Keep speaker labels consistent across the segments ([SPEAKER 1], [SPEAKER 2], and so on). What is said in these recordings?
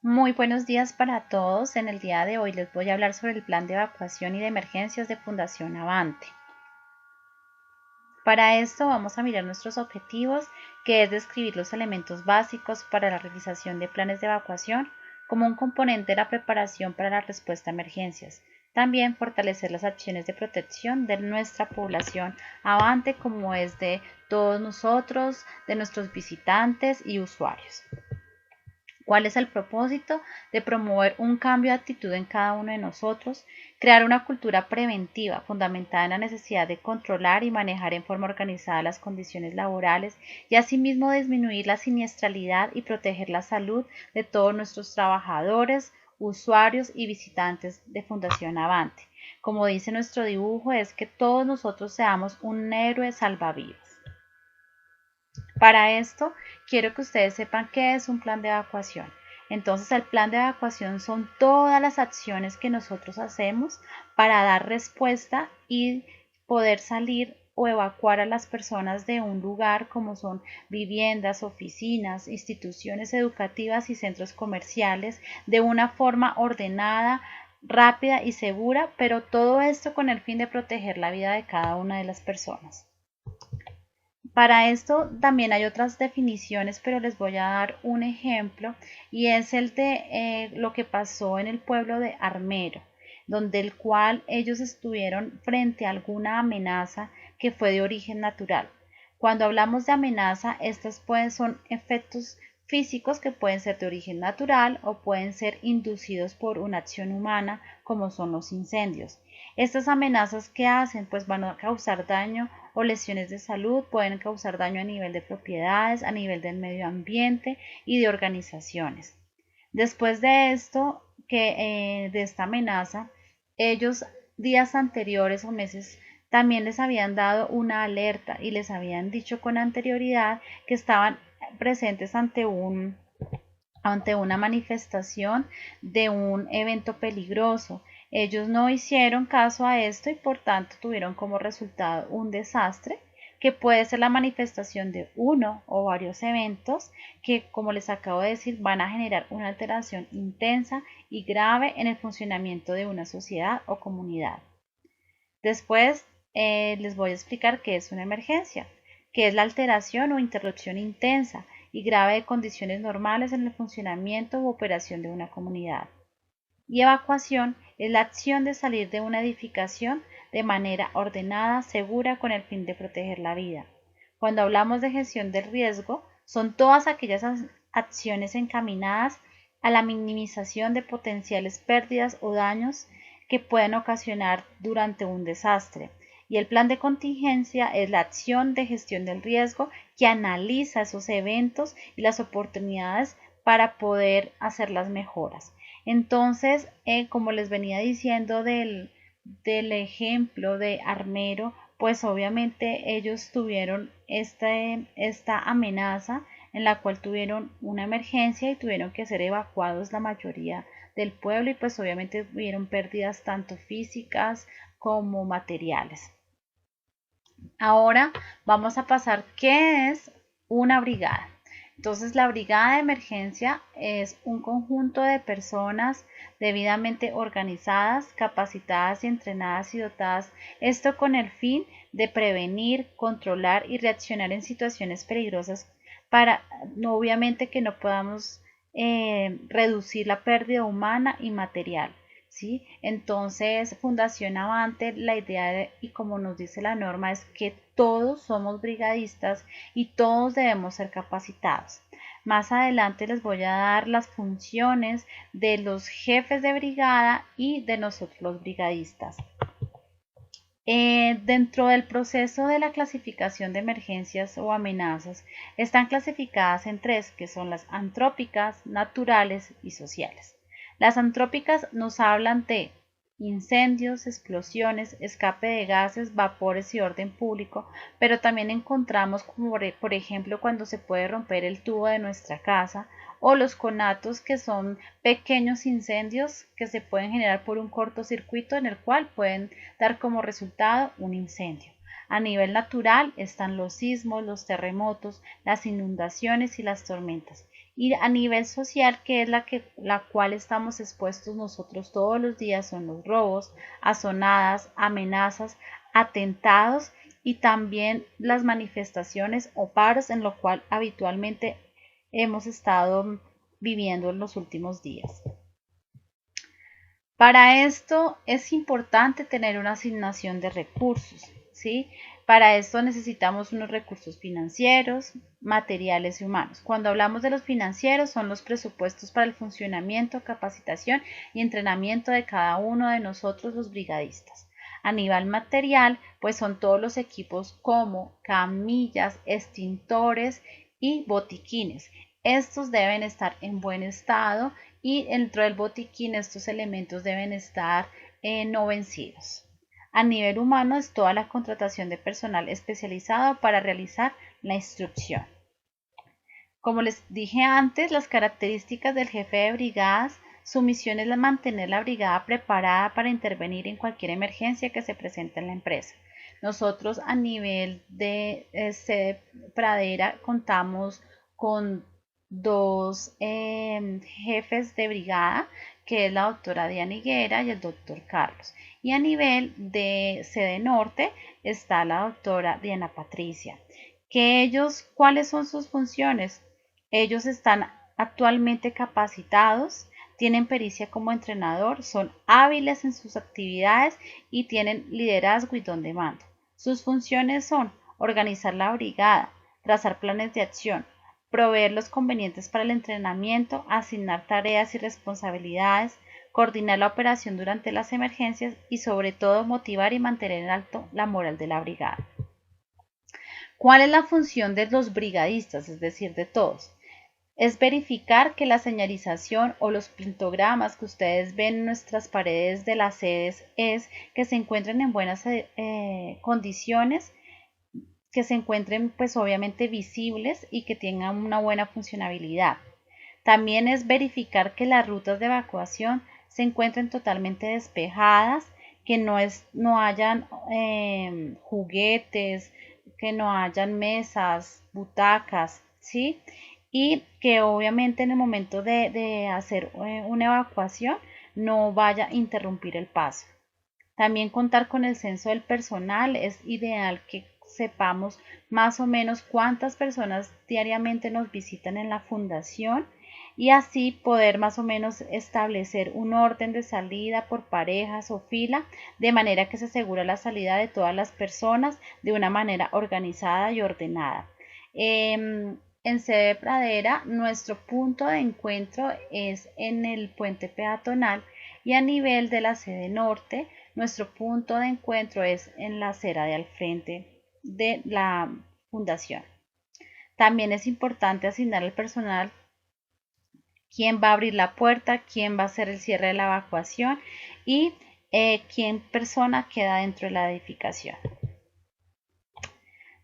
[SPEAKER 1] Muy buenos días para todos. En el día de hoy les voy a hablar sobre el plan de evacuación y de emergencias de Fundación Avante. Para esto vamos a mirar nuestros objetivos, que es describir los elementos básicos para la realización de planes de evacuación como un componente de la preparación para la respuesta a emergencias. También fortalecer las acciones de protección de nuestra población Avante, como es de todos nosotros, de nuestros visitantes y usuarios. ¿Cuál es el propósito? De promover un cambio de actitud en cada uno de nosotros, crear una cultura preventiva fundamentada en la necesidad de controlar y manejar en forma organizada las condiciones laborales y asimismo disminuir la siniestralidad y proteger la salud de todos nuestros trabajadores, usuarios y visitantes de Fundación Avante. Como dice nuestro dibujo, es que todos nosotros seamos un héroe salvavidas. Para esto, quiero que ustedes sepan qué es un plan de evacuación. Entonces, el plan de evacuación son todas las acciones que nosotros hacemos para dar respuesta y poder salir o evacuar a las personas de un lugar, como son viviendas, oficinas, instituciones educativas y centros comerciales, de una forma ordenada, rápida y segura, pero todo esto con el fin de proteger la vida de cada una de las personas. Para esto también hay otras definiciones, pero les voy a dar un ejemplo y es el de lo que pasó en el pueblo de Armero, donde el cual ellos estuvieron frente a alguna amenaza que fue de origen natural. Cuando hablamos de amenaza, estos son efectos físicos que pueden ser de origen natural o pueden ser inducidos por una acción humana, como son los incendios. Estas amenazas, ¿qué hacen? Pues van a causar daño o lesiones de salud, pueden causar daño a nivel de propiedades, a nivel del medio ambiente y de organizaciones. Después de esto, de esta amenaza, ellos días anteriores o meses también les habían dado una alerta y les habían dicho con anterioridad que estaban presentes ante una manifestación de un evento peligroso. Ellos no hicieron caso a esto y por tanto tuvieron como resultado un desastre que puede ser la manifestación de uno o varios eventos que, como les acabo de decir, van a generar una alteración intensa y grave en el funcionamiento de una sociedad o comunidad. Después les voy a explicar qué es una emergencia, que es la alteración o interrupción intensa y grave de condiciones normales en el funcionamiento u operación de una comunidad. Y evacuación es la acción de salir de una edificación de manera ordenada, segura, con el fin de proteger la vida. Cuando hablamos de gestión del riesgo, son todas aquellas acciones encaminadas a la minimización de potenciales pérdidas o daños que pueden ocasionar durante un desastre. Y el plan de contingencia es la acción de gestión del riesgo que analiza esos eventos y las oportunidades para poder hacer las mejoras. Entonces, como les venía diciendo del ejemplo de Armero, pues obviamente ellos tuvieron esta amenaza en la cual tuvieron una emergencia y tuvieron que ser evacuados la mayoría del pueblo y pues obviamente tuvieron pérdidas tanto físicas como materiales. Ahora vamos a pasar qué es una brigada. Entonces, la brigada de emergencia es un conjunto de personas debidamente organizadas, capacitadas y entrenadas y dotadas, esto con el fin de prevenir, controlar y reaccionar en situaciones peligrosas para, obviamente, que no podamos reducir la pérdida humana y material. ¿Sí? Entonces, Fundación Avante, la idea y como nos dice la norma es que todos somos brigadistas y todos debemos ser capacitados. Más adelante les voy a dar las funciones de los jefes de brigada y de nosotros los brigadistas. Dentro del proceso de la clasificación de emergencias o amenazas están clasificadas en tres, que son las antrópicas, naturales y sociales. Las antrópicas nos hablan de incendios, explosiones, escape de gases, vapores y orden público, pero también encontramos como por ejemplo cuando se puede romper el tubo de nuestra casa o los conatos, que son pequeños incendios que se pueden generar por un cortocircuito en el cual pueden dar como resultado un incendio. A nivel natural están los sismos, los terremotos, las inundaciones y las tormentas. Y a nivel social, que es la cual estamos expuestos nosotros todos los días, son los robos, azonadas, amenazas, atentados y también las manifestaciones o paros en lo cual habitualmente hemos estado viviendo en los últimos días. Para esto es importante tener una asignación de recursos, ¿sí? Para esto necesitamos unos recursos financieros, materiales y humanos. Cuando hablamos de los financieros, son los presupuestos para el funcionamiento, capacitación y entrenamiento de cada uno de nosotros los brigadistas. A nivel material, pues son todos los equipos como camillas, extintores y botiquines. Estos deben estar en buen estado y dentro del botiquín estos elementos deben estar no vencidos. A nivel humano es toda la contratación de personal especializado para realizar la instrucción. Como les dije antes, las características del jefe de brigadas, su misión es mantener la brigada preparada para intervenir en cualquier emergencia que se presente en la empresa. Nosotros a nivel de sede Pradera contamos con dos jefes de brigada, que es la doctora Diana Higuera y el doctor Carlos. Y a nivel de sede norte está la doctora Diana Patricia. ¿Cuáles son sus funciones? Ellos están actualmente capacitados, tienen pericia como entrenador, son hábiles en sus actividades y tienen liderazgo y don de mando. Sus funciones son organizar la brigada, trazar planes de acción, proveer los convenientes para el entrenamiento, asignar tareas y responsabilidades, coordinar la operación durante las emergencias y sobre todo motivar y mantener en alto la moral de la brigada. ¿Cuál es la función de los brigadistas, es decir, de todos? Es verificar que la señalización o los pintogramas que ustedes ven en nuestras paredes de las sedes es que se encuentren en buenas condiciones, que se encuentren pues obviamente visibles y que tengan una buena funcionabilidad. También es verificar que las rutas de evacuación se encuentren totalmente despejadas, que no hayan juguetes, que no hayan mesas, butacas, ¿sí? Y que obviamente en el momento de hacer una evacuación no vaya a interrumpir el paso. También contar con el censo del personal. Es ideal que sepamos más o menos cuántas personas diariamente nos visitan en la fundación y así poder más o menos establecer un orden de salida por parejas o fila, de manera que se asegura la salida de todas las personas de una manera organizada y ordenada. En sede Pradera, nuestro punto de encuentro es en el puente peatonal y a nivel de la sede norte, nuestro punto de encuentro es en la acera de al frente de la fundación. También es importante asignar al personal quién va a abrir la puerta, quién va a hacer el cierre de la evacuación y quién persona queda dentro de la edificación.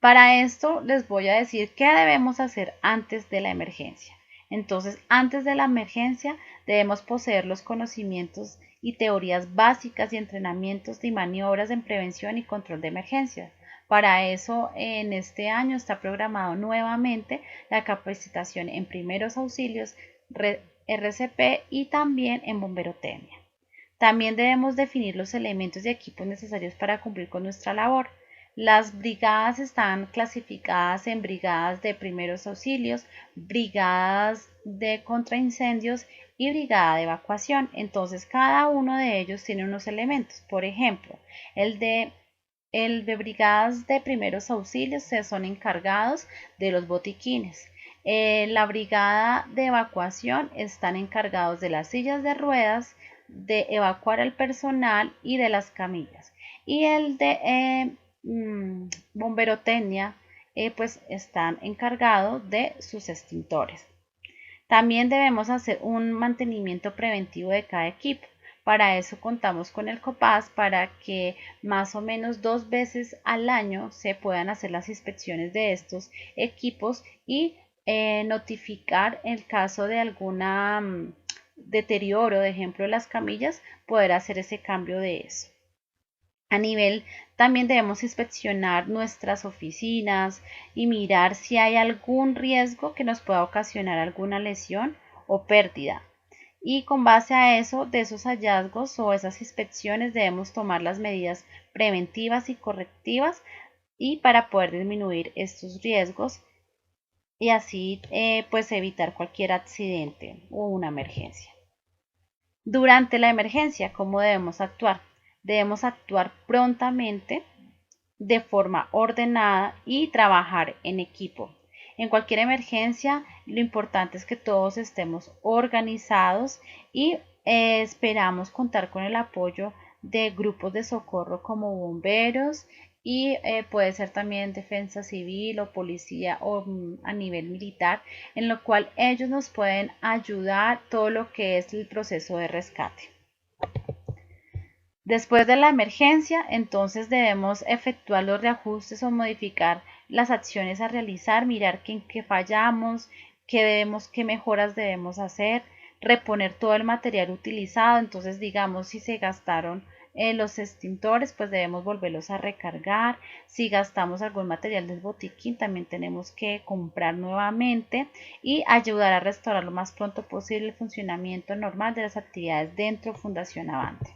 [SPEAKER 1] Para esto les voy a decir qué debemos hacer antes de la emergencia. Entonces, antes de la emergencia debemos poseer los conocimientos y teorías básicas y entrenamientos de maniobras en prevención y control de emergencias. Para eso, en este año está programado nuevamente la capacitación en primeros auxilios, RCP y también en bomberotecnia. También debemos definir los elementos y equipos necesarios para cumplir con nuestra labor. Las brigadas están clasificadas en brigadas de primeros auxilios, brigadas de contraincendios y brigada de evacuación. Entonces, cada uno de ellos tiene unos elementos. Por ejemplo, el de brigadas de primeros auxilios se son encargados de los botiquines. La brigada de evacuación están encargados de las sillas de ruedas, de evacuar al personal y de las camillas. Y el de bomberotecnia pues están encargados de sus extintores. También debemos hacer un mantenimiento preventivo de cada equipo. Para eso contamos con el COPAS para que más o menos 2 veces al año se puedan hacer las inspecciones de estos equipos y notificar el caso de alguna deterioro, de ejemplo las camillas, poder hacer ese cambio de eso. A nivel, también debemos inspeccionar nuestras oficinas y mirar si hay algún riesgo que nos pueda ocasionar alguna lesión o pérdida. Y con base a eso, de esos hallazgos o esas inspecciones, debemos tomar las medidas preventivas y correctivas y para poder disminuir estos riesgos y así pues evitar cualquier accidente o una emergencia. Durante la emergencia, ¿cómo debemos actuar? Debemos actuar prontamente, de forma ordenada y trabajar en equipo. En cualquier emergencia, lo importante es que todos estemos organizados y esperamos contar con el apoyo de grupos de socorro como bomberos y puede ser también defensa civil o policía o a nivel militar, en lo cual ellos nos pueden ayudar todo lo que es el proceso de rescate. Después de la emergencia, entonces debemos efectuar los reajustes o modificar las acciones a realizar, mirar en qué fallamos, qué mejoras debemos hacer, reponer todo el material utilizado. Entonces, digamos, si se gastaron los extintores, pues debemos volverlos a recargar. Si gastamos algún material del botiquín, también tenemos que comprar nuevamente y ayudar a restaurar lo más pronto posible el funcionamiento normal de las actividades dentro de Fundación Avante.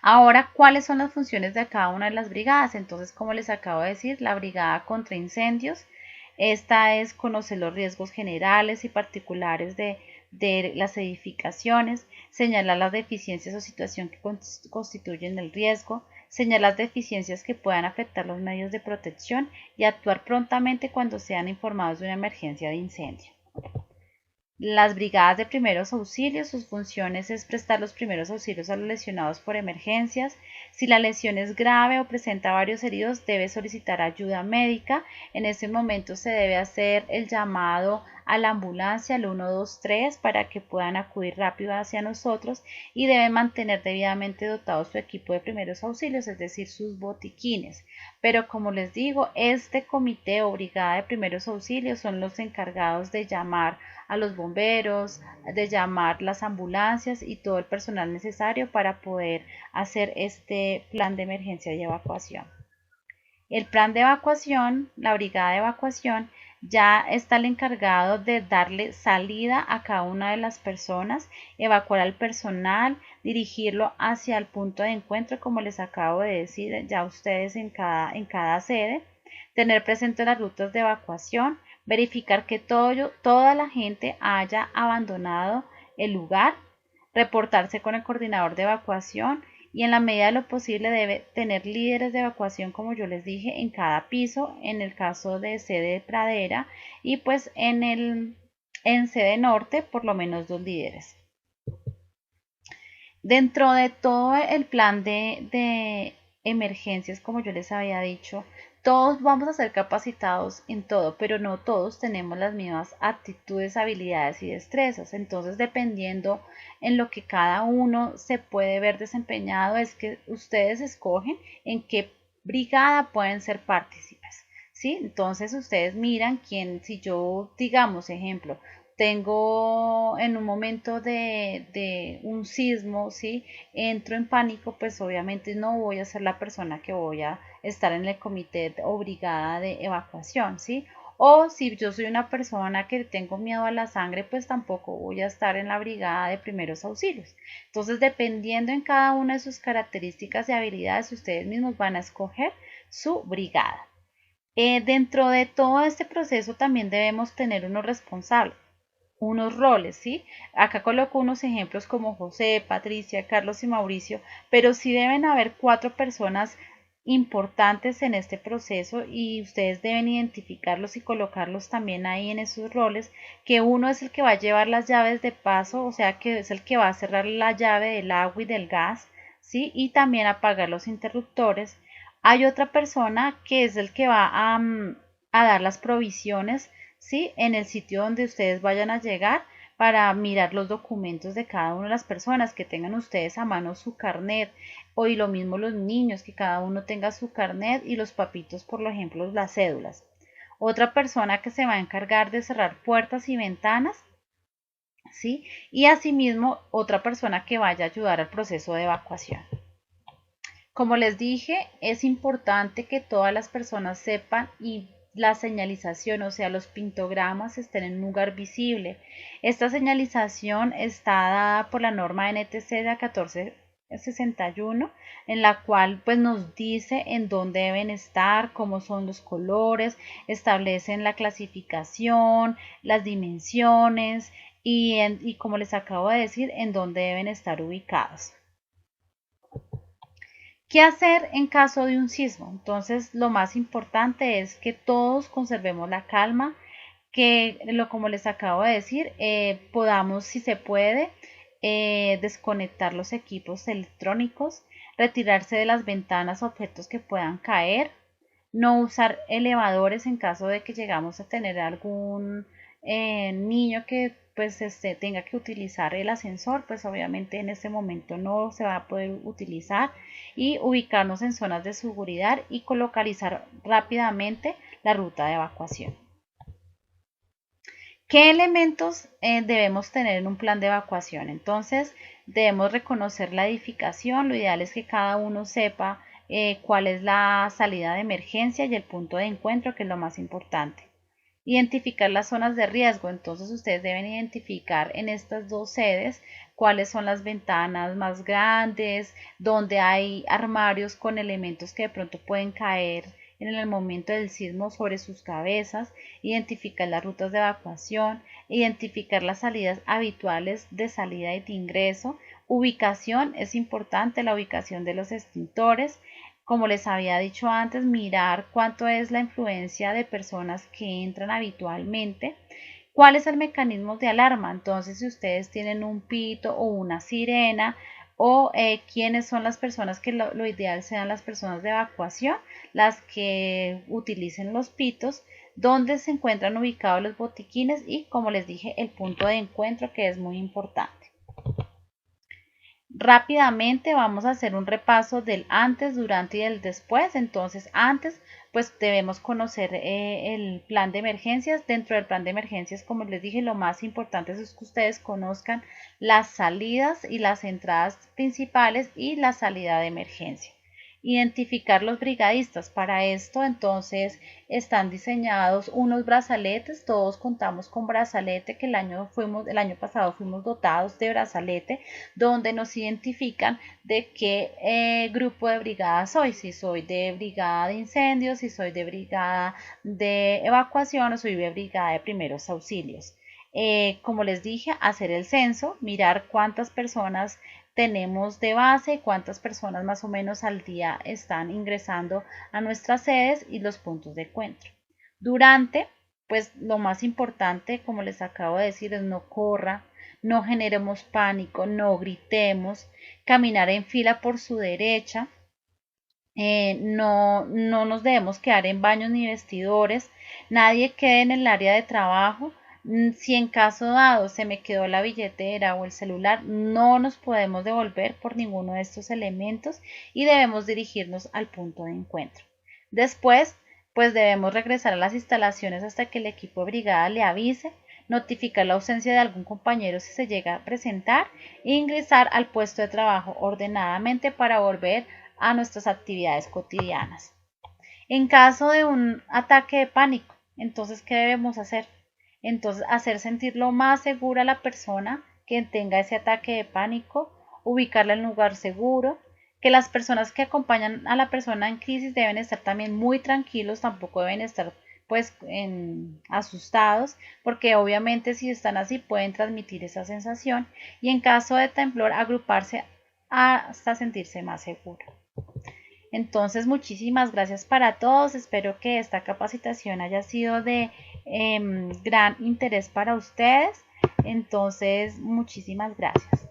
[SPEAKER 1] Ahora, ¿cuáles son las funciones de cada una de las brigadas? Entonces, como les acabo de decir, la brigada contra incendios, esta es conocer los riesgos generales y particulares de las edificaciones, señalar las deficiencias o situación que constituyen el riesgo, señalar las deficiencias que puedan afectar los medios de protección y actuar prontamente cuando sean informados de una emergencia de incendio. Las brigadas de primeros auxilios, sus funciones es prestar los primeros auxilios a los lesionados por emergencias. Si la lesión es grave o presenta varios heridos, debe solicitar ayuda médica. En ese momento se debe hacer el llamado a la ambulancia, al 123, para que puedan acudir rápido hacia nosotros y deben mantener debidamente dotado su equipo de primeros auxilios, es decir, sus botiquines. Pero como les digo, este comité o brigada de primeros auxilios son los encargados de llamar a los bomberos, de llamar las ambulancias y todo el personal necesario para poder hacer este plan de emergencia y evacuación. El plan de evacuación, la brigada de evacuación, ya está el encargado de darle salida a cada una de las personas, evacuar al personal, dirigirlo hacia el punto de encuentro, como les acabo de decir ya ustedes en cada sede, tener presente las rutas de evacuación, verificar que toda la gente haya abandonado el lugar, reportarse con el coordinador de evacuación y en la medida de lo posible debe tener líderes de evacuación, como yo les dije, en cada piso, en el caso de sede de pradera y pues en sede norte por lo menos 2 líderes. Dentro de todo el plan de emergencias, como yo les había dicho, todos vamos a ser capacitados en todo, pero no todos tenemos las mismas actitudes, habilidades y destrezas. Entonces, dependiendo en lo que cada uno se puede ver desempeñado, es que ustedes escogen en qué brigada pueden ser partícipes, ¿sí? Entonces, ustedes miran quién, si yo, digamos, ejemplo, tengo en un momento de un sismo, ¿sí? Entro en pánico, pues obviamente no voy a ser la persona que voy a estar en el comité o brigada de evacuación, ¿sí? O si yo soy una persona que tengo miedo a la sangre, pues tampoco voy a estar en la brigada de primeros auxilios. Entonces, dependiendo en cada una de sus características y habilidades, ustedes mismos van a escoger su brigada. Dentro de todo este proceso también debemos tener unos responsables, unos roles, ¿sí? Acá coloco unos ejemplos como José, Patricia, Carlos y Mauricio, pero sí deben haber 4 personas importantes en este proceso y ustedes deben identificarlos y colocarlos también ahí en esos roles, que uno es el que va a llevar las llaves de paso, o sea que es el que va a cerrar la llave del agua y del gas, ¿sí? Y también apagar los interruptores. Hay otra persona que es el que va a dar las provisiones, ¿sí? En el sitio donde ustedes vayan a llegar para mirar los documentos de cada una de las personas, que tengan ustedes a mano su carnet, o y lo mismo los niños, que cada uno tenga su carnet y los papitos, por ejemplo, las cédulas. Otra persona que se va a encargar de cerrar puertas y ventanas, ¿sí? Y asimismo otra persona que vaya a ayudar al proceso de evacuación. Como les dije, es importante que todas las personas sepan y la señalización, o sea, los pintogramas estén en un lugar visible. Esta señalización está dada por la norma NTC de 1461, en la cual pues nos dice en dónde deben estar, cómo son los colores, establecen la clasificación, las dimensiones y como les acabo de decir, en dónde deben estar ubicados. ¿Qué hacer en caso de un sismo? Entonces, lo más importante es que todos conservemos la calma, que como les acabo de decir, podamos, si se puede, desconectar los equipos electrónicos, retirarse de las ventanas objetos que puedan caer, no usar elevadores en caso de que llegamos a tener algún niño que pues tenga que utilizar el ascensor, pues obviamente en este momento no se va a poder utilizar, y ubicarnos en zonas de seguridad y localizar rápidamente la ruta de evacuación. ¿Qué elementos debemos tener en un plan de evacuación? Entonces, debemos reconocer la edificación. Lo ideal es que cada uno sepa cuál es la salida de emergencia y el punto de encuentro, que es lo más importante. Identificar las zonas de riesgo. Entonces, ustedes deben identificar en estas dos sedes cuáles son las ventanas más grandes, donde hay armarios con elementos que de pronto pueden caer en el momento del sismo sobre sus cabezas, identificar las rutas de evacuación, identificar las salidas habituales de salida y de ingreso. Ubicación, es importante la ubicación de los extintores. Como les había dicho antes, mirar cuánto es la influencia de personas que entran habitualmente. ¿Cuál es el mecanismo de alarma? Entonces, si ustedes tienen un pito o una sirena, o quiénes son las personas, que lo ideal sean las personas de evacuación, las que utilicen los pitos, dónde se encuentran ubicados los botiquines y, como les dije, el punto de encuentro, que es muy importante. Rápidamente vamos a hacer un repaso del antes, durante y el después. Entonces, antes, pues debemos conocer el plan de emergencias. Dentro del plan de emergencias, como les dije, lo más importante es que ustedes conozcan las salidas y las entradas principales y la salida de emergencia. Identificar los brigadistas. Para esto, entonces, están diseñados unos brazaletes. Todos contamos con brazalete, que el año pasado fuimos dotados de brazalete, donde nos identifican de qué grupo de brigada soy, si soy de brigada de incendios, si soy de brigada de evacuación o soy de brigada de primeros auxilios. Como les dije, hacer el censo, mirar cuántas personas tenemos de base, cuántas personas más o menos al día están ingresando a nuestras sedes y los puntos de encuentro. Durante, pues lo más importante, como les acabo de decir, es no corra, no generemos pánico, no gritemos, caminar en fila por su derecha, no nos debemos quedar en baños ni vestidores, nadie quede en el área de trabajo. Si en caso dado se me quedó la billetera o el celular, no nos podemos devolver por ninguno de estos elementos y debemos dirigirnos al punto de encuentro. Después, pues debemos regresar a las instalaciones hasta que el equipo de brigada le avise, notificar la ausencia de algún compañero si se llega a presentar e ingresar al puesto de trabajo ordenadamente para volver a nuestras actividades cotidianas. En caso de un ataque de pánico, entonces, ¿qué debemos hacer? Entonces, hacer sentir lo más segura a la persona que tenga ese ataque de pánico, ubicarla en un lugar seguro, que las personas que acompañan a la persona en crisis deben estar también muy tranquilos, tampoco deben estar pues asustados, porque obviamente si están así pueden transmitir esa sensación, y en caso de temblor agruparse hasta sentirse más seguro. Entonces, muchísimas gracias para todos. Espero que esta capacitación haya sido de gran interés para ustedes. Entonces, muchísimas gracias.